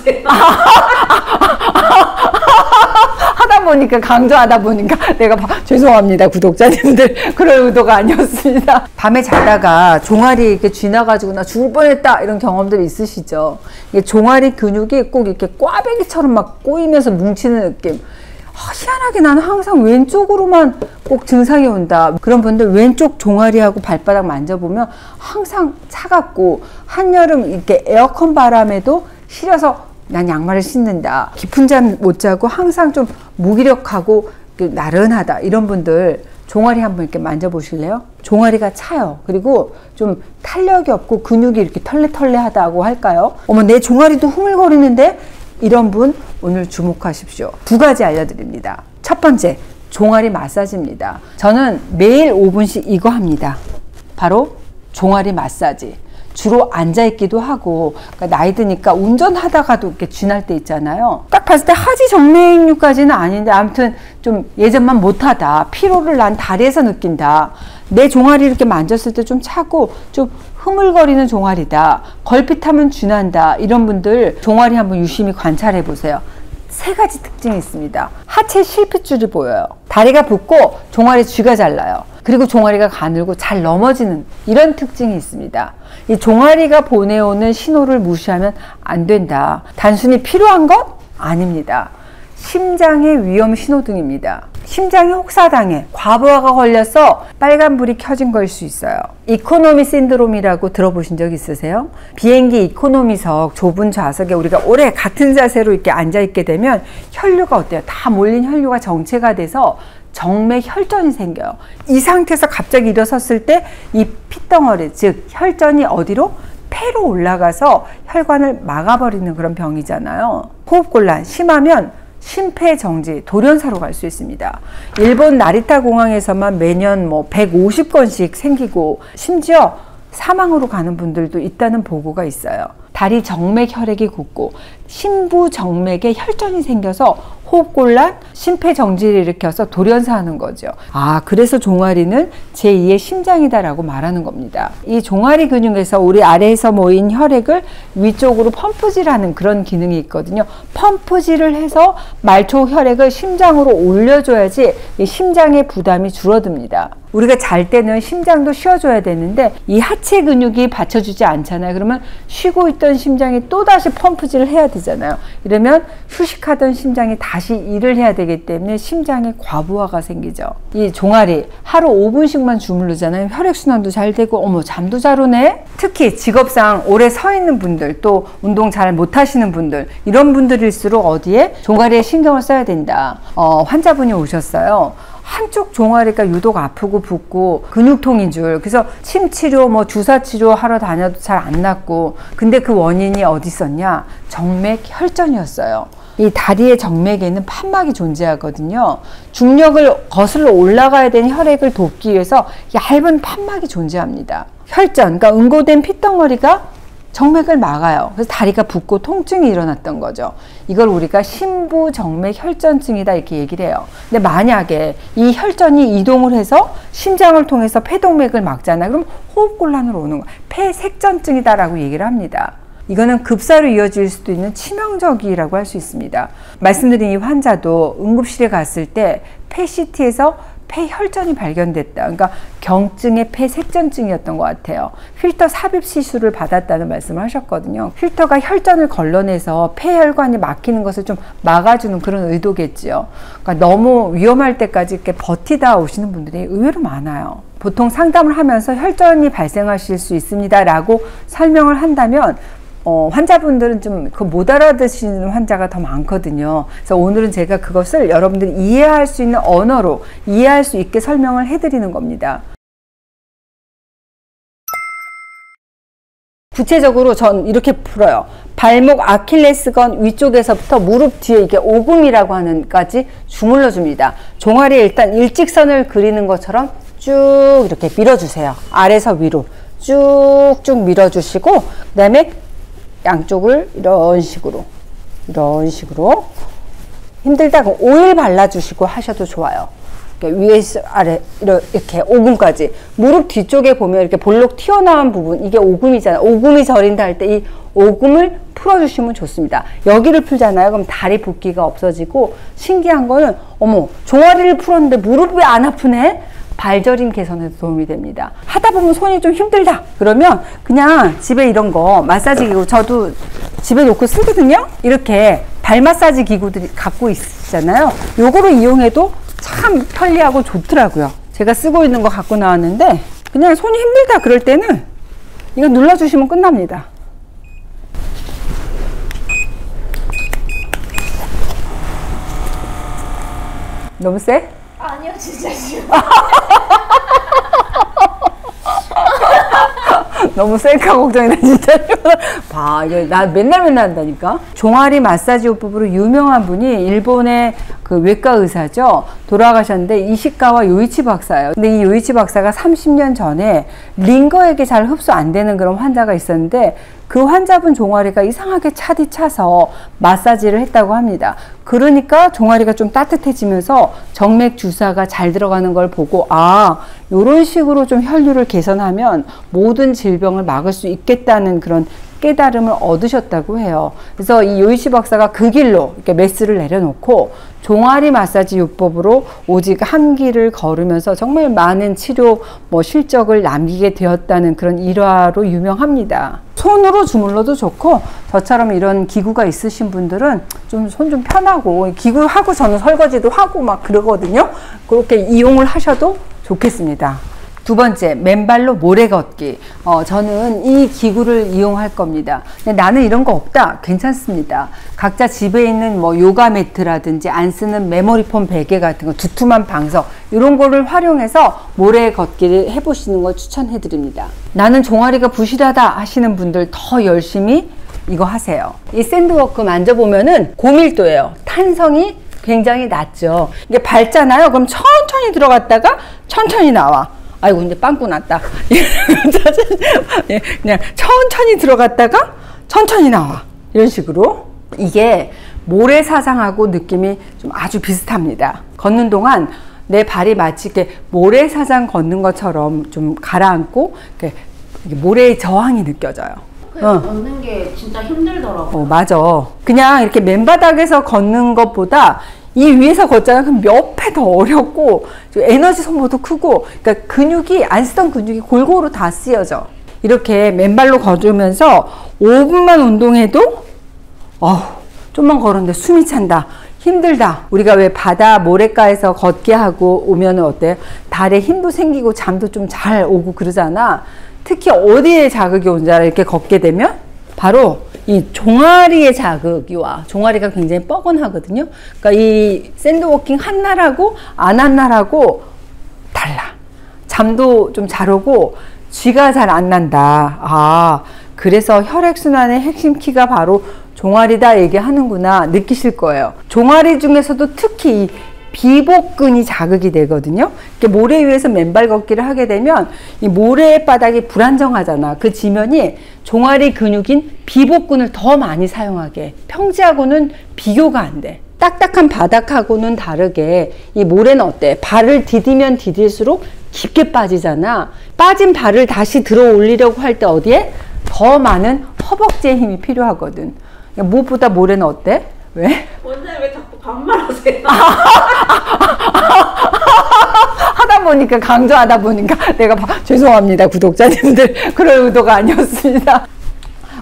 주세요. 하다 보니까, 강조하다 보니까 내가 죄송합니다, 구독자님들. 그럴 의도가 아니었습니다. 밤에 자다가 종아리 이렇게 쥐나가지고 나 죽을 뻔했다 이런 경험들 있으시죠? 이게 종아리 근육이 꼭 이렇게 꽈배기처럼 막 꼬이면서 뭉치는 느낌. 희한하게 나는 항상 왼쪽으로만 꼭 증상이 온다. 그런 분들 왼쪽 종아리하고 발바닥 만져보면 항상 차갑고, 한여름 이렇게 에어컨 바람에도 시려서 난 양말을 신는다. 깊은 잠 못 자고 항상 좀 무기력하고 나른하다. 이런 분들 종아리 한번 이렇게 만져보실래요? 종아리가 차요. 그리고 좀 탄력이 없고 근육이 이렇게 털레털레하다고 할까요? 어머, 내 종아리도 흐물거리는데? 이런 분 오늘 주목하십시오. 두 가지 알려드립니다. 첫 번째, 종아리 마사지입니다. 저는 매일 5분씩 이거 합니다. 바로 종아리 마사지. 주로 앉아있기도 하고, 그러니까 나이 드니까 운전하다가도 이렇게 쥐날 때 있잖아요. 딱 봤을 때 하지 정맥류까지는 아닌데, 아무튼 좀 예전만 못하다. 피로를 난 다리에서 느낀다. 내 종아리 이렇게 만졌을 때 좀 차고 좀 흐물거리는 종아리다. 걸핏하면 쥐난다. 이런 분들 종아리 한번 유심히 관찰해 보세요. 세 가지 특징이 있습니다. 하체 실핏줄이 보여요. 다리가 붓고 종아리 쥐가 잘 나요. 그리고 종아리가 가늘고 잘 넘어지는 이런 특징이 있습니다. 이 종아리가 보내오는 신호를 무시하면 안 된다. 단순히 필요한 것? 아닙니다. 심장의 위험 신호등입니다. 심장이 혹사당해 과부하가 걸려서 빨간불이 켜진 걸 수 있어요. 이코노미 신드롬이라고 들어보신 적 있으세요? 비행기 이코노미석 좁은 좌석에 우리가 오래 같은 자세로 이렇게 앉아있게 되면 혈류가 어때요? 다 몰린 혈류가 정체가 돼서 정맥 혈전이 생겨요. 이 상태에서 갑자기 일어섰을 때 이 핏덩어리, 즉 혈전이 어디로? 폐로 올라가서 혈관을 막아버리는 그런 병이잖아요. 호흡곤란 심하면 심폐정지, 돌연사로 갈 수 있습니다. 일본 나리타 공항에서만 매년 150건씩 생기고 심지어 사망으로 가는 분들도 있다는 보고가 있어요. 다리 정맥 혈액이 굳고 심부 정맥에 혈전이 생겨서 호흡곤란, 심폐정지를 일으켜서 돌연사하는 거죠. 그래서 종아리는 제2의 심장이다라고 말하는 겁니다. 이 종아리 근육에서 우리 아래에서 모인 혈액을 위쪽으로 펌프질하는 그런 기능이 있거든요. 펌프질을 해서 말초 혈액을 심장으로 올려줘야지 이 심장의 부담이 줄어듭니다. 우리가 잘 때는 심장도 쉬어줘야 되는데 이 하체 근육이 받쳐주지 않잖아요. 그러면 쉬고 있던 심장이 또다시 펌프질을 해야 되잖아요. 이러면 휴식하던 심장이 다시 일을 해야 되기 때문에 심장에 과부하가 생기죠. 이 종아리 하루 5분씩만 주무르잖아요. 혈액순환도 잘 되고 어머 잠도 잘 오네. 특히 직업상 오래 서 있는 분들, 또 운동 잘 못하시는 분들, 이런 분들일수록 어디에? 종아리에 신경을 써야 된다. 환자분이 오셨어요. 한쪽 종아리가 유독 아프고 붓고 근육통인 줄. 그래서 침치료, 주사치료 하러 다녀도 잘 안 낫고. 근데 그 원인이 어디 있었냐? 정맥 혈전이었어요. 이 다리의 정맥에는 판막이 존재하거든요. 중력을 거슬러 올라가야 되는 혈액을 돕기 위해서 얇은 판막이 존재합니다. 혈전, 그러니까 응고된 핏덩어리가 정맥을 막아요. 그래서 다리가 붓고 통증이 일어났던 거죠. 이걸 우리가 심부정맥 혈전증이다 이렇게 얘기를 해요. 근데 만약에 이 혈전이 이동을 해서 심장을 통해서 폐동맥을 막잖아요. 그럼 호흡곤란으로 오는 거예요. 폐색전증이다라고 얘기를 합니다. 이거는 급사로 이어질 수도 있는 치명적이라고 할 수 있습니다. 말씀드린 이 환자도 응급실에 갔을 때 폐CT에서 폐혈전이 발견됐다. 그러니까 경증의 폐색전증이었던 것 같아요. 필터 삽입 시술을 받았다는 말씀을 하셨거든요. 필터가 혈전을 걸러내서 폐혈관이 막히는 것을 좀 막아주는 그런 의도겠지요. 그러니까 너무 위험할 때까지 이렇게 버티다 오시는 분들이 의외로 많아요. 보통 상담을 하면서 혈전이 발생하실 수 있습니다 라고 설명을 한다면 환자분들은 좀 못 알아듣시는 환자가 더 많거든요. 그래서 오늘은 제가 그것을 여러분들이 이해할 수 있는 언어로 이해할 수 있게 설명을 해드리는 겁니다. 구체적으로 전 이렇게 풀어요. 발목 아킬레스건 위쪽에서부터 무릎 뒤에 이게 오금이라고 하는까지 주물러 줍니다. 종아리에 일단 일직선을 그리는 것처럼 쭉 이렇게 밀어주세요. 아래서 위로 쭉쭉 밀어주시고 그 다음에 양쪽을 이런 식으로 힘들다 그럼 오일 발라주시고 하셔도 좋아요. 위에서 아래 이렇게 오금까지. 무릎 뒤쪽에 보면 이렇게 볼록 튀어나온 부분, 이게 오금이잖아요. 오금이 저린다 할 때 이 오금을 풀어주시면 좋습니다. 여기를 풀잖아요. 그럼 다리 붓기가 없어지고, 신기한 거는 어머, 종아리를 풀었는데 무릎이 안 아프네? 발저림 개선에도 도움이 됩니다. 하다 보면 손이 좀 힘들다 그러면 그냥 집에 이런 거 마사지 기구, 저도 집에 놓고 쓰거든요. 이렇게 발 마사지 기구들이 갖고 있잖아요. 요거를 이용해도 참 편리하고 좋더라고요. 제가 쓰고 있는 거 갖고 나왔는데, 그냥 손이 힘들다 그럴 때는 이거 눌러주시면 끝납니다. 너무 세? 아니요, 진짜 싫어. 너무 셀카 걱정이다 진짜. 봐, 이거 나 맨날 한다니까. 종아리 마사지 요법으로 유명한 분이 일본의 그 외과 의사죠. 돌아가셨는데 이시카와 요이치 박사예요. 근데 이 요이치 박사가 30년 전에 링거에게 잘 흡수 안 되는 그런 환자가 있었는데, 그 환자분 종아리가 이상하게 차디 차서 마사지를 했다고 합니다. 그러니까 종아리가 좀 따뜻해지면서 정맥 주사가 잘 들어가는 걸 보고, 아, 요런 식으로 좀 혈류를 개선하면 모든 질병을 막을 수 있겠다는 그런 깨달음을 얻으셨다고 해요. 그래서 이 요이치 박사가 그 길로 이렇게 메스를 내려놓고 종아리 마사지 요법으로 오직 한 길을 걸으면서 정말 많은 치료 실적을 남기게 되었다는 그런 일화로 유명합니다. 손으로 주물러도 좋고, 저처럼 이런 기구가 있으신 분들은 좀 손 좀 편하고, 기구하고 저는 설거지도 하고 막 그러거든요. 그렇게 이용을 하셔도 좋겠습니다. 두 번째, 맨발로 모래 걷기. 저는 이 기구를 이용할 겁니다. 근데 나는 이런 거 없다. 괜찮습니다. 각자 집에 있는 요가 매트라든지 안 쓰는 메모리 폼 베개 같은 거, 두툼한 방석, 이런 거를 활용해서 모래 걷기를 해보시는 걸 추천해 드립니다. 나는 종아리가 부실하다 하시는 분들 더 열심히 이거 하세요. 이 샌드워크 만져보면은 고밀도예요. 탄성이 굉장히 낮죠. 이게 밟잖아요. 그럼 천천히 들어갔다가 천천히 나와. 아이고, 근데 빵꾸 났다. 그냥 천천히 들어갔다가 천천히 나와. 이런 식으로. 이게 모래사장하고 느낌이 좀 아주 비슷합니다. 걷는 동안 내 발이 마치 이렇게 모래사장 걷는 것처럼 좀 가라앉고, 이렇게 모래의 저항이 느껴져요. 걷는 게 진짜 힘들더라고요. 맞아. 그냥 이렇게 맨바닥에서 걷는 것보다 이 위에서 걷잖아요. 그럼 몇 배 더 어렵고 에너지 소모도 크고, 그러니까 근육이, 안 쓰던 근육이 골고루 다 쓰여져. 이렇게 맨발로 걸으면서 5분만 운동해도 좀만 걸었는데 숨이 찬다, 힘들다. 우리가 왜 바다 모래가에서 걷게 하고 오면은 어때요? 다리에 힘도 생기고 잠도 좀 잘 오고 그러잖아. 특히 어디에 자극이 온지 알아? 이렇게 걷게 되면 바로 이 종아리의 자극이 와. 종아리가 굉장히 뻐근하거든요. 그러니까 이 샌드워킹 한 날하고 안 한 날하고 달라. 잠도 좀 잘 오고 쥐가 잘 안 난다. 그래서 혈액순환의 핵심 키가 바로 종아리다 얘기하는구나 느끼실 거예요. 종아리 중에서도 특히 이 비복근이 자극이 되거든요. 이렇게 모래 위에서 맨발 걷기를 하게 되면 이 모래의 바닥이 불안정하잖아. 그 지면이 종아리 근육인 비복근을 더 많이 사용하게. 평지하고는 비교가 안 돼. 딱딱한 바닥하고는 다르게 이 모래는 어때? 발을 디디면 디딜수록 깊게 빠지잖아. 빠진 발을 다시 들어 올리려고 할 때 어디에? 더 많은 허벅지의 힘이 필요하거든. 무엇보다 모래는 어때? 왜? 원장님 왜 자꾸 반말하세요? 하다 보니까, 강조하다 보니까 내가 죄송합니다 구독자님들. 그럴 의도가 아니었습니다.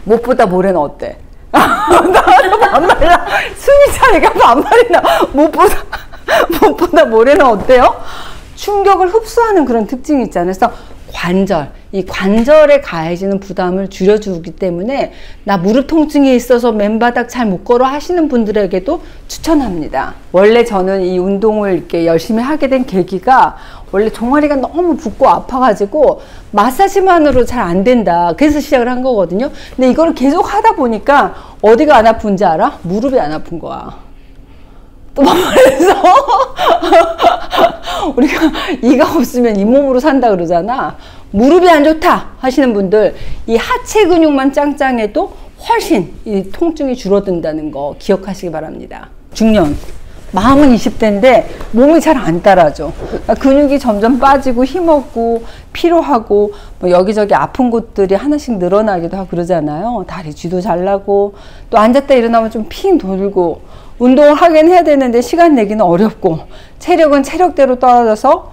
무엇보다 모래는 어때? 나도 반말이나 숨이 차니까 반말이 나. 무엇보다 모래는 어때요? 충격을 흡수하는 그런 특징이 있잖아요. 그래서 관절, 이 관절에 가해지는 부담을 줄여주기 때문에 나 무릎 통증이 있어서 맨바닥 잘 못 걸어 하시는 분들에게도 추천합니다. 원래 저는 이 운동을 이렇게 열심히 하게 된 계기가, 원래 종아리가 너무 붓고 아파가지고 마사지만으로 잘 안 된다. 그래서 시작을 한 거거든요. 근데 이걸 계속 하다 보니까 어디가 안 아픈지 알아? 무릎이 안 아픈 거야. 또 말해서 우리가 이가 없으면 잇몸으로 산다 그러잖아. 무릎이 안 좋다 하시는 분들, 이 하체 근육만 짱짱해도 훨씬 이 통증이 줄어든다는 거 기억하시기 바랍니다. 중년 마음은 20대인데 몸이 잘 안 따라줘. 그러니까 근육이 점점 빠지고 힘없고 피로하고 뭐 여기저기 아픈 곳들이 하나씩 늘어나기도 하고 그러잖아요. 다리 쥐도 잘 나고 또 앉았다 일어나면 좀 핑 돌고 운동을 하긴 해야 되는데 시간 내기는 어렵고 체력은 체력대로 떨어져서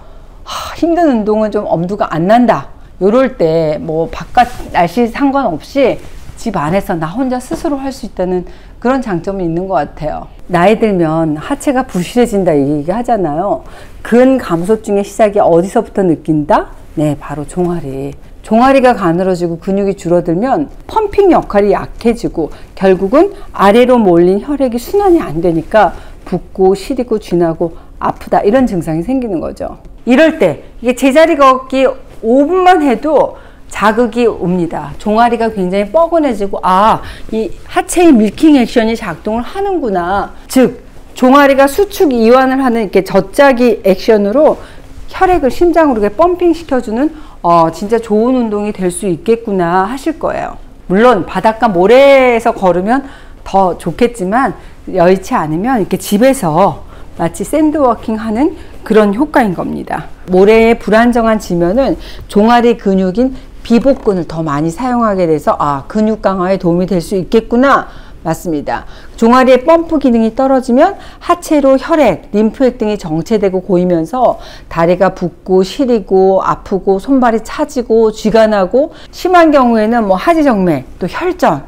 힘든 운동은 좀 엄두가 안 난다. 요럴 때 뭐 바깥 날씨 상관없이 집 안에서 나 혼자 스스로 할 수 있다는 그런 장점이 있는 것 같아요. 나이 들면 하체가 부실해진다 얘기 하잖아요. 근감소증의 시작이 어디서부터 느낀다? 네, 바로 종아리. 종아리가 가늘어지고 근육이 줄어들면 펌핑 역할이 약해지고 결국은 아래로 몰린 혈액이 순환이 안 되니까 붓고 시리고 쥐나고 아프다 이런 증상이 생기는 거죠. 이럴 때 이게 제자리 걷기 5분만 해도 자극이 옵니다. 종아리가 굉장히 뻐근해지고 이 하체의 밀킹 액션이 작동을 하는구나. 즉 종아리가 수축 이완을 하는 이렇게 젖자기 액션으로 혈액을 심장으로 이렇게 펌핑 시켜주는 진짜 좋은 운동이 될 수 있겠구나 하실 거예요. 물론 바닷가 모래에서 걸으면 더 좋겠지만 여의치 않으면 이렇게 집에서 마치 샌드워킹 하는 그런 효과인 겁니다. 모래의 불안정한 지면은 종아리 근육인 비복근을 더 많이 사용하게 돼서 근육 강화에 도움이 될 수 있겠구나. 맞습니다. 종아리의 펌프 기능이 떨어지면 하체로 혈액, 림프액 등이 정체되고 고이면서 다리가 붓고 시리고 아프고 손발이 차지고 쥐가 나고 심한 경우에는 뭐 하지정맥 또 혈전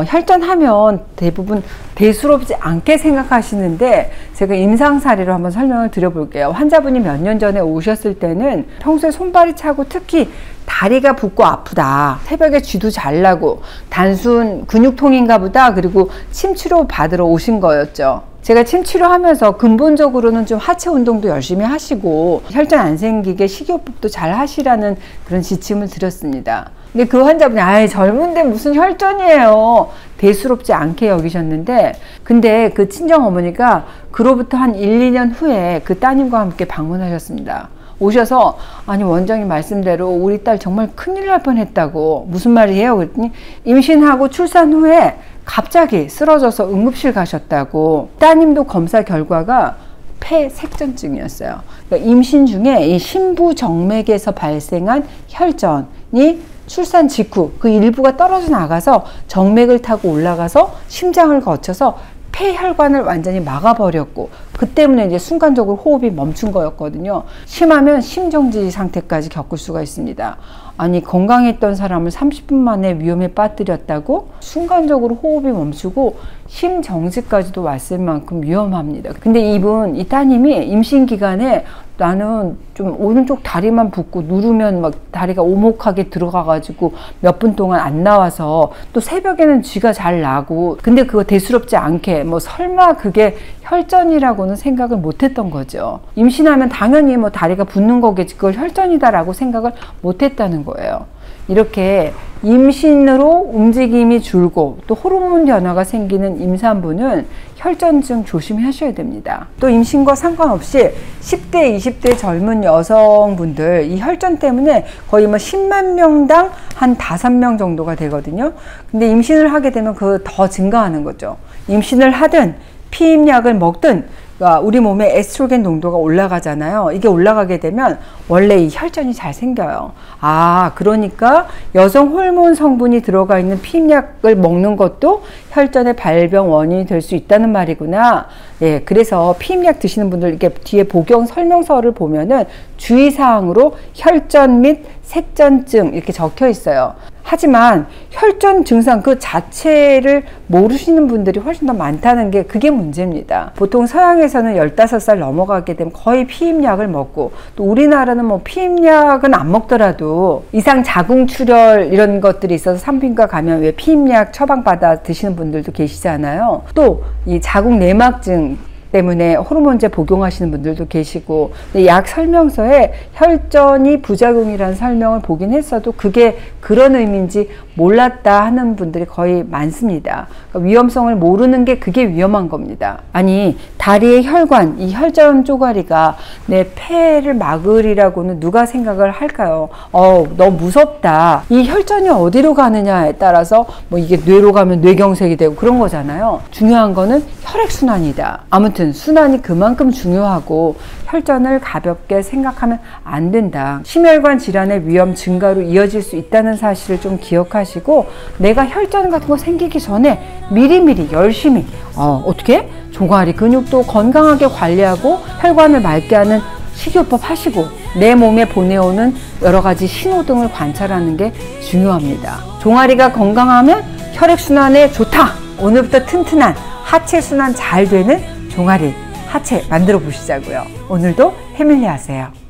혈전하면 대부분 대수롭지 않게 생각하시는데 제가 임상 사례로 한번 설명을 드려볼게요. 환자분이 몇 년 전에 오셨을 때는 평소에 손발이 차고 특히 다리가 붓고 아프다. 새벽에 쥐도 잘 나고 단순 근육통인가 보다. 그리고 침치료 받으러 오신 거였죠. 제가 침치료하면서 근본적으로는 좀 하체 운동도 열심히 하시고 혈전 안 생기게 식이요법도 잘 하시라는 그런 지침을 드렸습니다. 근데 그 환자분이 젊은데 무슨 혈전이에요. 대수롭지 않게 여기셨는데 근데 그 친정 어머니가 그로부터 한 1, 2년 후에 그 따님과 함께 방문하셨습니다. 오셔서 원장님 말씀대로 우리 딸 정말 큰일 날 뻔했다고. 무슨 말이에요? 그랬더니 임신하고 출산 후에 갑자기 쓰러져서 응급실 가셨다고. 따님도 검사 결과가 폐색전증이었어요. 그러니까 임신 중에 이 신부 정맥에서 발생한 혈전이 출산 직후 그 일부가 떨어져 나가서 정맥을 타고 올라가서 심장을 거쳐서 폐혈관을 완전히 막아버렸고 그 때문에 이제 순간적으로 호흡이 멈춘 거였거든요. 심하면 심정지 상태까지 겪을 수가 있습니다. 건강했던 사람을 30분 만에 위험에 빠뜨렸다고 순간적으로 호흡이 멈추고 심정지까지도 왔을 만큼 위험합니다. 근데 이 따님이 임신 기간에 나는 좀 오른쪽 다리만 붓고 누르면 막 다리가 오목하게 들어가가지고 몇 분 동안 안 나와서 또 새벽에는 쥐가 잘 나고 근데 그거 대수롭지 않게 설마 그게 혈전이라고는 생각을 못했던 거죠. 임신하면 당연히 다리가 붓는 거겠지 그걸 혈전이다라고 생각을 못했다는 거예요. 이렇게 임신으로 움직임이 줄고 또 호르몬 변화가 생기는 임산부는 혈전증 조심하셔야 됩니다. 또 임신과 상관없이 10대, 20대 젊은 여성분들 이 혈전 때문에 거의 10만 명당 한 5명 정도가 되거든요. 근데 임신을 하게 되면 그거 더 증가하는 거죠. 임신을 하든 피임약을 먹든 우리 몸에 에스트로겐 농도가 올라가잖아요. 이게 올라가게 되면 원래 이 혈전이 잘 생겨요. 그러니까 여성 호르몬 성분이 들어가 있는 피임약을 먹는 것도 혈전의 발병 원인이 될 수 있다는 말이구나. 예, 그래서 피임약 드시는 분들 이렇게 뒤에 복용 설명서를 보면은 주의사항으로 혈전 및 색전증 이렇게 적혀 있어요. 하지만 혈전 증상 그 자체를 모르시는 분들이 훨씬 더 많다는 게 그게 문제입니다. 보통 서양에서는 15살 넘어가게 되면 거의 피임약을 먹고 또 우리나라는 피임약은 안 먹더라도 이상 자궁출혈 이런 것들이 있어서 산부인과 가면 왜 피임약 처방받아 드시는 분들도 계시잖아요. 또 이 자궁 내막증 때문에 호르몬제 복용하시는 분들도 계시고 약 설명서에 혈전이 부작용이라는 설명을 보긴 했어도 그게 그런 의미인지 몰랐다 하는 분들이 거의 많습니다. 그러니까 위험성을 모르는 게 그게 위험한 겁니다. 다리의 혈관, 이 혈전 쪼가리가 내 폐를 막으리라고는 누가 생각을 할까요? 너무 무섭다. 이 혈전이 어디로 가느냐에 따라서 이게 뇌로 가면 뇌경색이 되고 그런 거잖아요. 중요한 거는 혈액순환이다. 아무튼 아무튼 순환이 그만큼 중요하고 혈전을 가볍게 생각하면 안 된다. 심혈관 질환의 위험 증가로 이어질 수 있다는 사실을 좀 기억하시고 내가 혈전 같은 거 생기기 전에 미리미리 열심히 어떻게? 종아리 근육도 건강하게 관리하고 혈관을 맑게 하는 식이요법 하시고 내 몸에 보내오는 여러 가지 신호등을 관찰하는 게 중요합니다. 종아리가 건강하면 혈액순환에 좋다. 오늘부터 튼튼한 하체 순환 잘 되는 종아리, 하체 만들어 보시자고요. 오늘도 해밀리 하세요.